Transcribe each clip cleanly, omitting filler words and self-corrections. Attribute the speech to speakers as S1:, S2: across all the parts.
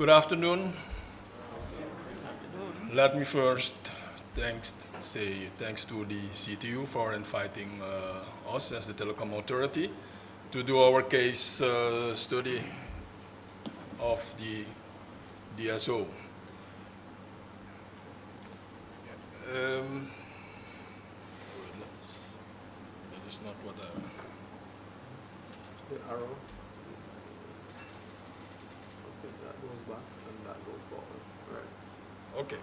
S1: Good afternoon. Let me first say thanks to the CTU for inviting us as the Telecom Authority to do our case study of the DSO. That is not what I...
S2: The arrow. Okay, that goes back and that goes forward. Right.
S1: Okay.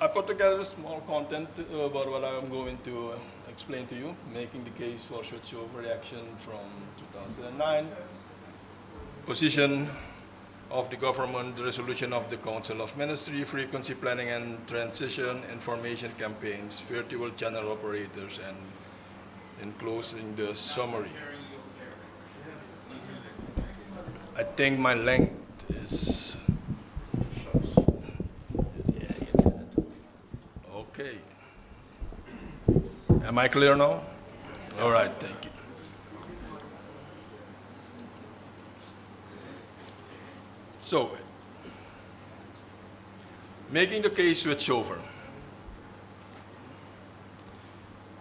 S1: I put together a small content about what I'm going to explain to you, making the case for switchover reaction from 2009, position of the government, the resolution of the Council of Ministry, frequency planning and transition, information campaigns, virtual channel operators, and in closing the summary. I think my length is... Okay. Am I clear now? All right, thank you. So, making the case switchover.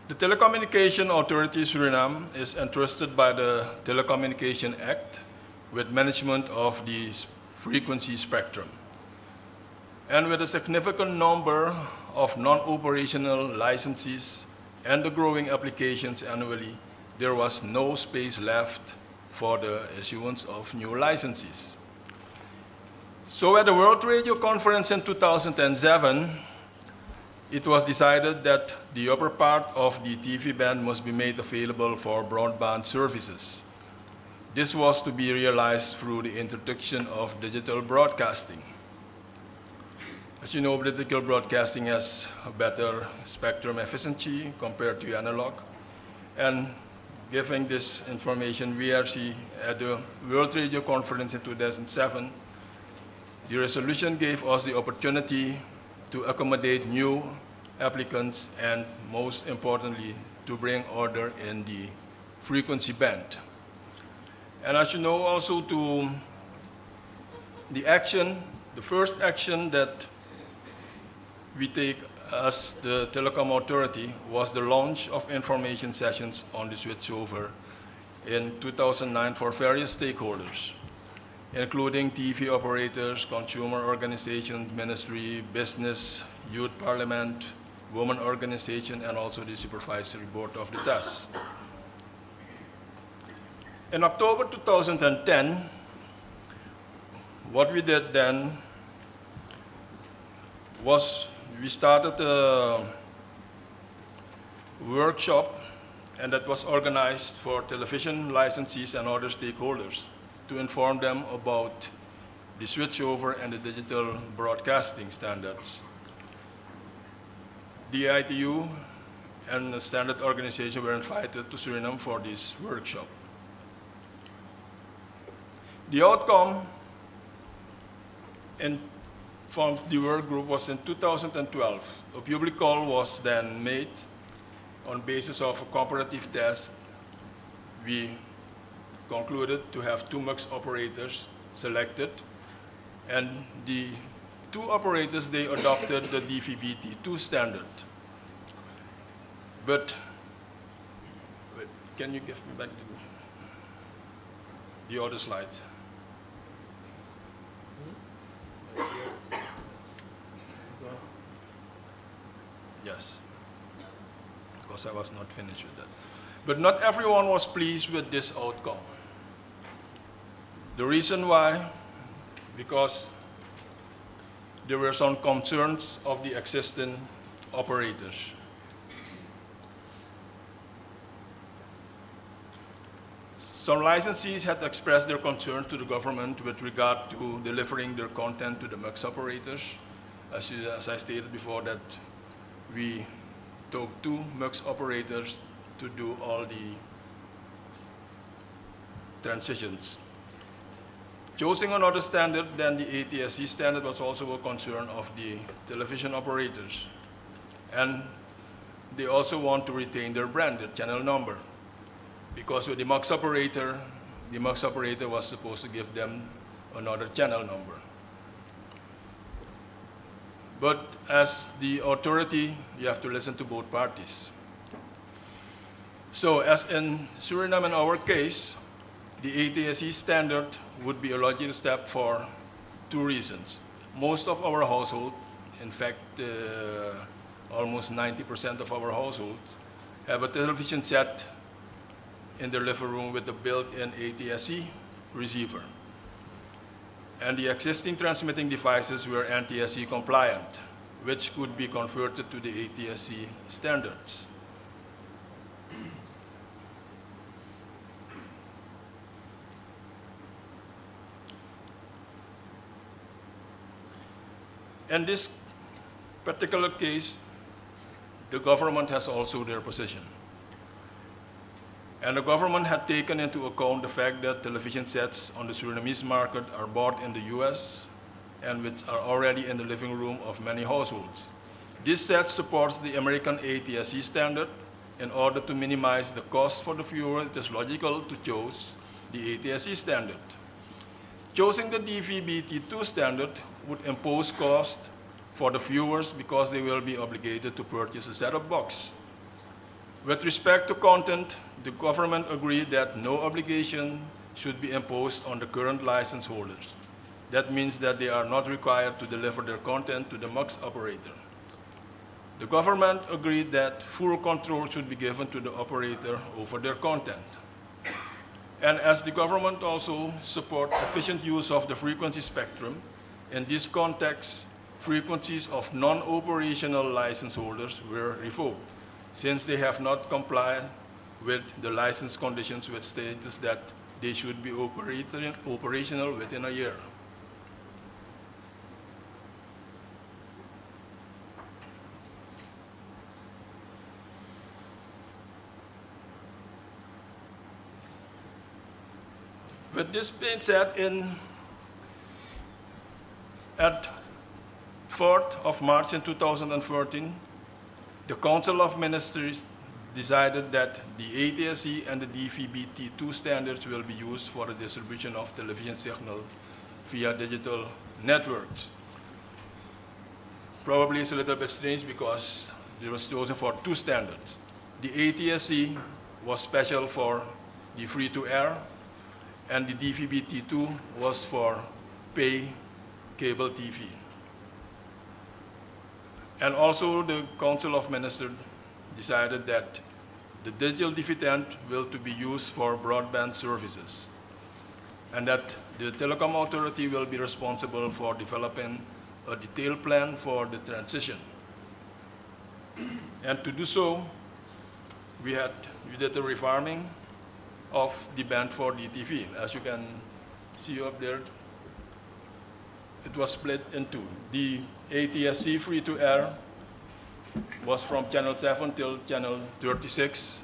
S1: The Telecommunication Authority Suriname is entrusted by the Telecommunication Act with management of the frequency spectrum. And with a significant number of non-operational licenses and the growing applications annually, there was no space left for the issuance of new licenses. So at the World Radio Conference in 2007, it was decided that the upper part of the TV band must be made available for broadband services. This was to be realized through the introduction of digital broadcasting. As you know, digital broadcasting has a better spectrum efficiency compared to analog. And giving this information, VRC at the World Radio Conference in 2007, the resolution gave us the opportunity to accommodate new applicants and, most importantly, to bring order in the frequency band. And as you know, also to the action, the first action that we take as the Telecom Authority was the launch of information sessions on the switchover in 2009 for various stakeholders, including TV operators, consumer organizations, ministry, business, youth parliament, women organization, and also the supervisory board of the TAS. In October 2010, what we did then was we started a workshop, and that was organized for television licensees and other stakeholders to inform them about the switchover and the digital broadcasting standards. The ITU and the standard organization were invited to Suriname for this workshop. The outcome from the work group was in 2012. A public call was then made on basis of a cooperative test. We concluded to have 2 MUX operators selected, and the 2 operators, they adopted the DVB-T2 standard. But, wait, can you give me back the other slide? Yes, because I was not finished with that. But not everyone was pleased with this outcome. The reason why, because there were some concerns of the existing operators. Some licensees had expressed their concern to the government with regard to delivering their content to the MUX operators. As I stated before, that we took 2 MUX operators to do all the transitions. Choosing another standard than the ATSC standard was also a concern of the television operators. And they also want to retain their brand, their channel number. Because with the MUX operator was supposed to give them another channel number. But as the authority, you have to listen to both parties. So as in Suriname in our case, the ATSC standard would be a logical step for two reasons. Most of our households, in fact, almost 90% of our households, have a television set in their living room with a built-in ATSC receiver. And the existing transmitting devices were NTSC compliant, which could be converted to the ATSC standards. In this particular case, the government has also their position. And the government had taken into account the fact that television sets on the Surinamese market are bought in the US and which are already in the living room of many households. This set supports the American ATSC standard. In order to minimize the cost for the viewer, it is logical to choose the ATSC standard. Choosing the DVB-T2 standard would impose cost for the viewers because they will be obligated to purchase a set-top box. With respect to content, the government agreed that no obligation should be imposed on the current license holders. That means that they are not required to deliver their content to the MUX operator. The government agreed that full control should be given to the operator over their content. And as the government also supports efficient use of the frequency spectrum, in this context, frequencies of non-operational license holders were revoked, since they have not complied with the license conditions which states that they should be operational within a year. With this being said, at 4th of March in 2014, the Council of Ministers decided that the ATSC and the DVB-T2 standards will be used for the distribution of television signal via digital networks. Probably it's a little bit strange because it was chosen for two standards. The ATSC was special for the free-to-air, and the DVB-T2 was for pay cable TV. And also the Council of Ministers decided that the digital dividend will to be used for broadband services, and that the Telecom Authority will be responsible for developing a detailed plan for the transition. And to do so, we did the refarming of the band for DTV. As you can see up there, it was split into the ATSC free-to-air was from channel 7 till channel 36,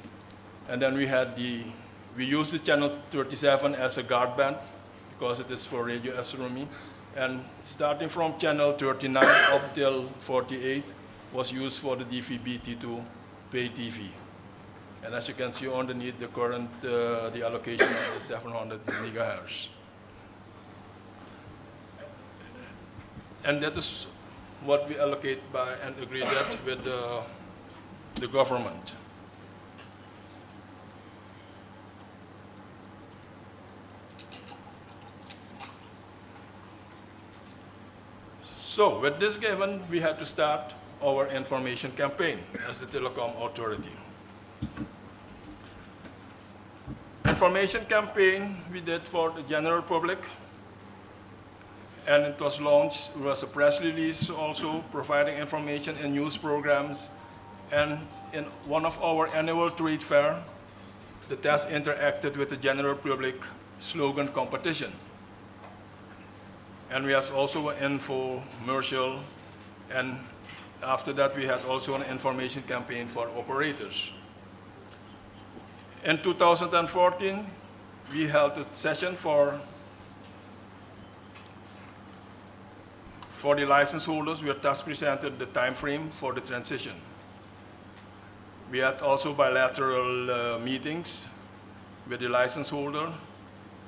S1: and then we used the channel 37 as a guard band because it is for radio astronomy, and starting from channel 39 up till 48 was used for the DVB-T2 pay TV. And as you can see underneath, the current the allocation is 700 megahertz. And that is what we allocate by and agree that with the government. So with this given, we had to start our information campaign as the Telecom Authority. Information campaign we did for the general public, and it was launched. It was a press release also providing information in news programs, and in one of our annual trade fair, the test interacted with the general public slogan competition. And we had also an infomercial, and after that we had also an information campaign for operators. In 2014, we held a session for the license holders. We had thus presented the time frame for the transition. We had also bilateral meetings with the license holder,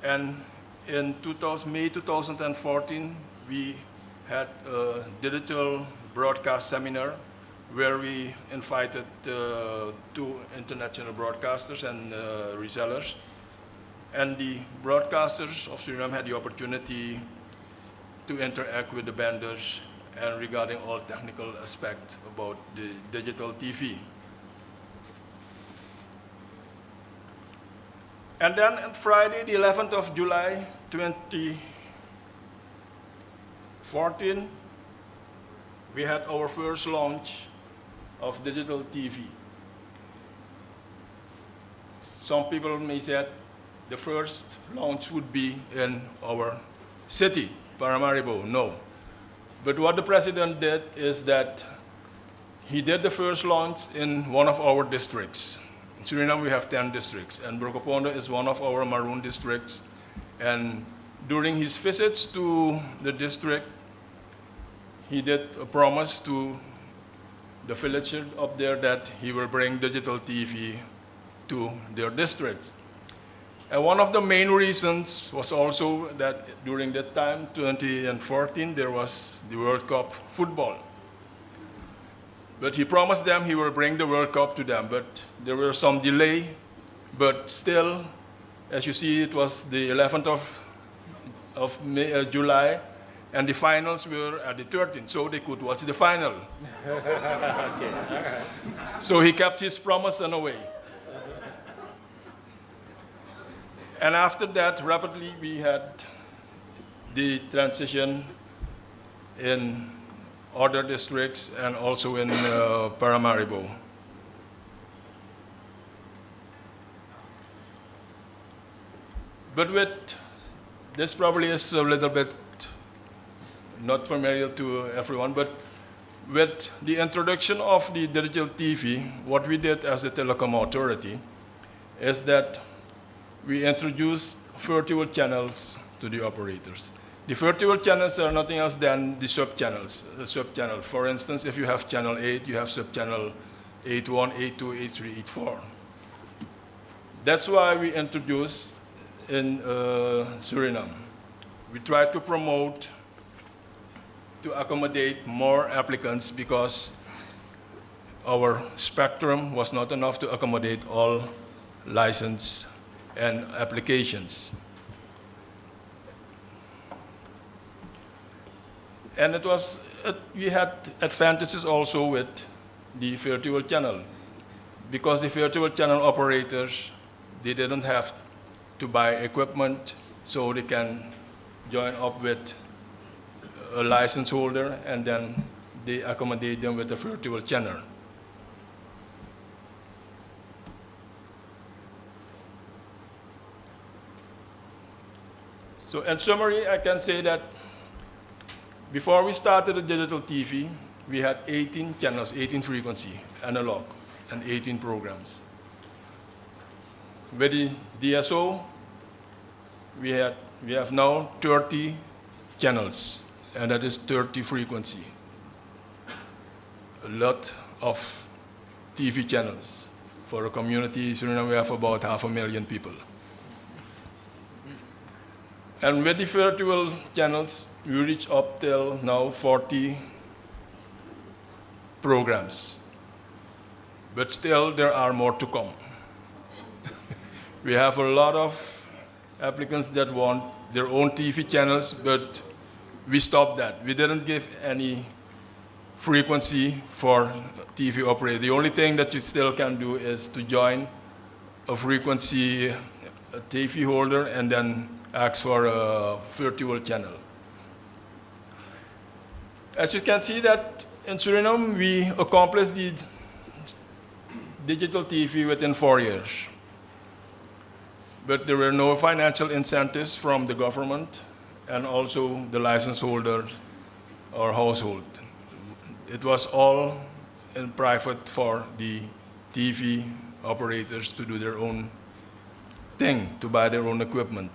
S1: and in May 2014, we had a digital broadcast seminar where we invited 2 international broadcasters and resellers. And the broadcasters of Suriname had the opportunity to interact with the vendors and regarding all technical aspects about the digital TV. And then on Friday, the 11th of July, 2014, we had our first launch of digital TV. Some people may say the first launch would be in our city, Paramaribo. No. But what the president did is that he did the first launch in one of our districts. In Suriname, we have 10 districts, and Brokopondo is one of our maroon districts. And during his visits to the district, he did a promise to the villager up there that he will bring digital TV to their district. And one of the main reasons was also that during that time, 2014, there was the World Cup football. But he promised them he will bring the World Cup to them, but there were some delay. But still, as you see, it was the 11th of July, and the finals were at the 13th, so they could watch the final.
S2: Okay.
S1: So he kept his promise in a way. And after that, rapidly, we had the transition in other districts and also in Paramaribo. But with, this probably is a little bit not familiar to everyone, but with the introduction of the digital TV, what we did as the Telecom Authority is that we introduced virtual channels to the operators. The virtual channels are nothing else than the sub-channels. The sub-channel. For instance, if you have channel 8, you have sub-channel 81, 82, 83, 84. That's why we introduced in Suriname. We try to promote to accommodate more applicants because our spectrum was not enough to accommodate all license and applications. And we had advantages also with the virtual channel, because the virtual channel operators, they didn't have to buy equipment, so they can join up with a license holder, and then they accommodate them with a virtual channel. So in summary, I can say that before we started the digital TV, we had 18 channels, 18 frequency, analog, and 18 programs. With the DSO, we have now 30 channels, and that is 30 frequency. A lot of TV channels. For a community, Suriname, we have about 500,000 people. And with the virtual channels, we reach up till now 40 programs. But still, there are more to come. We have a lot of applicants that want their own TV channels, but we stopped that. We didn't give any frequency for TV operator. The only thing that you still can do is to join a frequency a TV holder and then ask for a virtual channel. As you can see that in Suriname, we accomplished the digital TV within 4 years. But there were no financial incentives from the government and also the license holder or household. It was all in private for the TV operators to do their own thing, to buy their own equipment.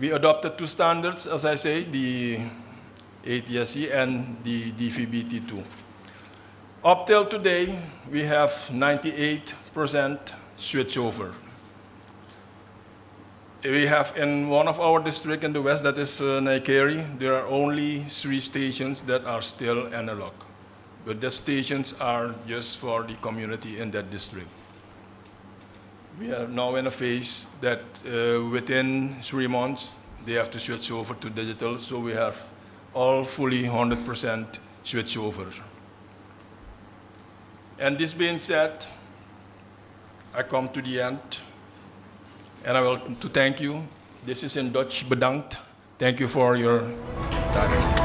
S1: We adopted 2 standards, as I say, the ATSC and the DVB-T2. Up till today, we have 98% switchover. We have in one of our districts in the west, that is Naikeri, there are only 3 stations that are still analog. But the stations are just for the community in that district. We are now in a phase that within 3 months, they have to switch over to digital, so we have all fully 100% switch over. And this being said, I come to the end, and I will to thank you. This is in Dutch, bedankt. Thank you for your time.